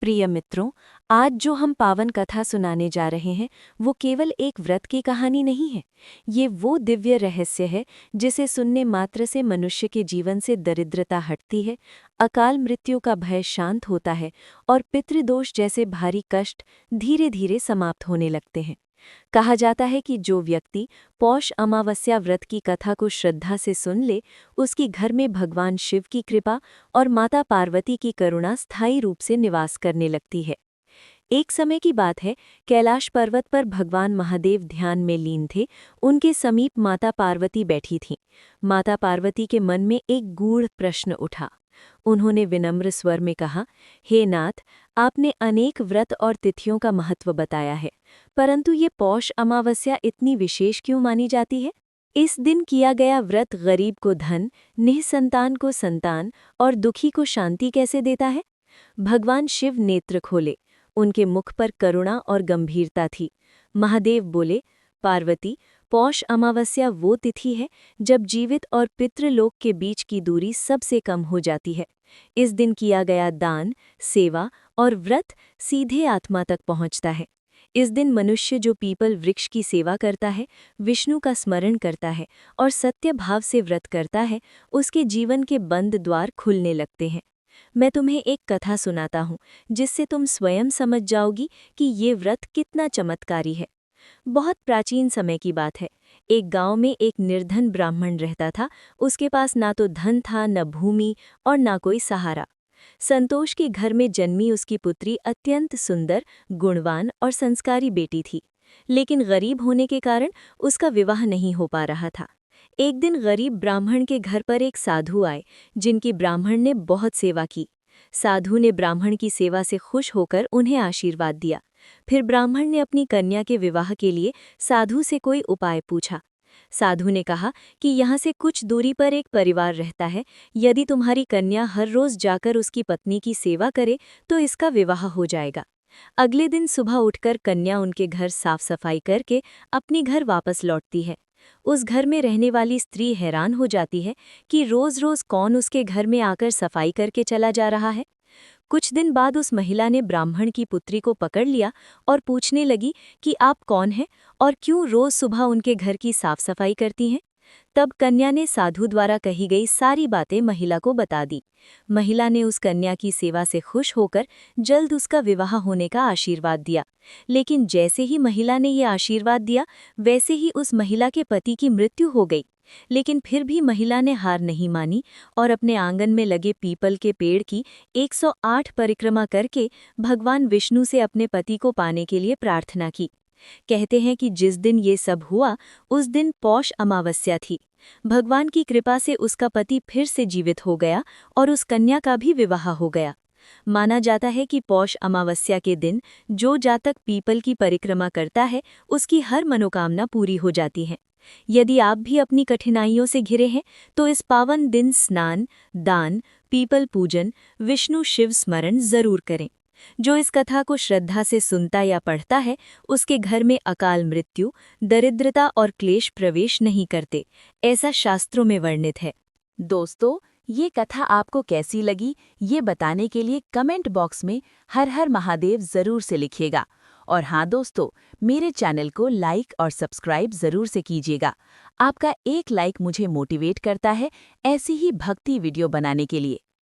प्रिय मित्रों, आज जो हम पावन कथा सुनाने जा रहे हैं वो केवल एक व्रत की कहानी नहीं है। ये वो दिव्य रहस्य है जिसे सुनने मात्र से मनुष्य के जीवन से दरिद्रता हटती है, अकाल मृत्यु का भय शांत होता है और पितृदोष जैसे भारी कष्ट धीरे धीरे समाप्त होने लगते हैं। कहा जाता है कि जो व्यक्ति पौष अमावस्या व्रत की कथा को श्रद्धा से सुन ले, उसकी घर में भगवान शिव की कृपा और माता पार्वती की करुणा स्थायी रूप से निवास करने लगती है। एक समय की बात है, कैलाश पर्वत पर भगवान महादेव ध्यान में लीन थे। उनके समीप माता पार्वती बैठी थीं। माता पार्वती के मन में एक गूढ़ प्रश्न उठा। उन्होंने विनम्र स्वर में कहा, हे नाथ, आपने अनेक व्रत और तिथियों का महत्व बताया है, परंतु ये पौष अमावस्या इतनी विशेष क्यों मानी जाती है? इस दिन किया गया व्रत गरीब को धन, निःसंतान को संतान और दुखी को शांति कैसे देता है? भगवान शिव नेत्र खोले। उनके मुख पर करुणा और गंभीरता थी। महादेव बोले, पार्वती, पौष अमावस्या वो तिथि है जब जीवित और पितृलोक के बीच की दूरी सबसे कम हो जाती है। इस दिन किया गया दान, सेवा और व्रत सीधे आत्मा तक पहुंचता है। इस दिन मनुष्य जो पीपल वृक्ष की सेवा करता है, विष्णु का स्मरण करता है और सत्य भाव से व्रत करता है, उसके जीवन के बंद द्वार खुलने लगते हैं। मैं तुम्हें एक कथा सुनाता हूँ जिससे तुम स्वयं समझ जाओगी कि ये व्रत कितना चमत्कारी है। बहुत प्राचीन समय की बात है। एक गांव में एक निर्धन ब्राह्मण रहता था। उसके पास ना तो धन था, न भूमि और ना कोई सहारा। संतोष के घर में जन्मी उसकी पुत्री अत्यंत सुंदर, गुणवान और संस्कारी बेटी थी, लेकिन गरीब होने के कारण उसका विवाह नहीं हो पा रहा था। एक दिन गरीब ब्राह्मण के घर पर एक साधु आए, जिनकी ब्राह्मण ने बहुत सेवा की। साधु ने ब्राह्मण की सेवा से खुश होकर उन्हें आशीर्वाद दिया। फिर ब्राह्मण ने अपनी कन्या के विवाह के लिए साधु से कोई उपाय पूछा। साधु ने कहा कि यहाँ से कुछ दूरी पर एक परिवार रहता है। यदि तुम्हारी कन्या हर रोज जाकर उसकी पत्नी की सेवा करे तो इसका विवाह हो जाएगा। अगले दिन सुबह उठकर कन्या उनके घर साफ सफाई करके अपने घर वापस लौटती है। उस घर में रहने वाली स्त्री हैरान हो जाती है कि रोज रोज कौन उसके घर में आकर सफाई करके चला जा रहा है। कुछ दिन बाद उस महिला ने ब्राह्मण की पुत्री को पकड़ लिया और पूछने लगी कि आप कौन हैं और क्यों रोज सुबह उनके घर की साफ सफाई करती हैं। तब कन्या ने साधु द्वारा कही गई सारी बातें महिला को बता दी। महिला ने उस कन्या की सेवा से खुश होकर जल्द उसका विवाह होने का आशीर्वाद दिया। लेकिन जैसे ही महिला ने ये आशीर्वाद दिया, वैसे ही उस महिला के पति की मृत्यु हो गई। लेकिन फिर भी महिला ने हार नहीं मानी और अपने आंगन में लगे पीपल के पेड़ की 108 परिक्रमा करके भगवान विष्णु से अपने पति को पाने के लिए प्रार्थना की। कहते हैं कि जिस दिन ये सब हुआ, उस दिन पौष अमावस्या थी। भगवान की कृपा से उसका पति फिर से जीवित हो गया और उस कन्या का भी विवाह हो गया। माना जाता है कि पौष अमावस्या के दिन जो जातक पीपल की परिक्रमा करता है, उसकी हर मनोकामना पूरी हो जाती है। यदि आप भी अपनी कठिनाइयों से घिरे हैं तो इस पावन दिन स्नान, दान, पीपल पूजन, विष्णु शिव स्मरण जरूर करें। जो इस कथा को श्रद्धा से सुनता या पढ़ता है, उसके घर में अकाल मृत्यु, दरिद्रता और क्लेश प्रवेश नहीं करते, ऐसा शास्त्रों में वर्णित है। दोस्तों, ये कथा आपको कैसी लगी, ये बताने के लिए कमेंट बॉक्स में हर हर महादेव जरूर से लिखिएगा। और हाँ दोस्तों, मेरे चैनल को लाइक और सब्सक्राइब जरूर से कीजिएगा। आपका एक लाइक मुझे मोटिवेट करता है ऐसी ही भक्ति वीडियो बनाने के लिए।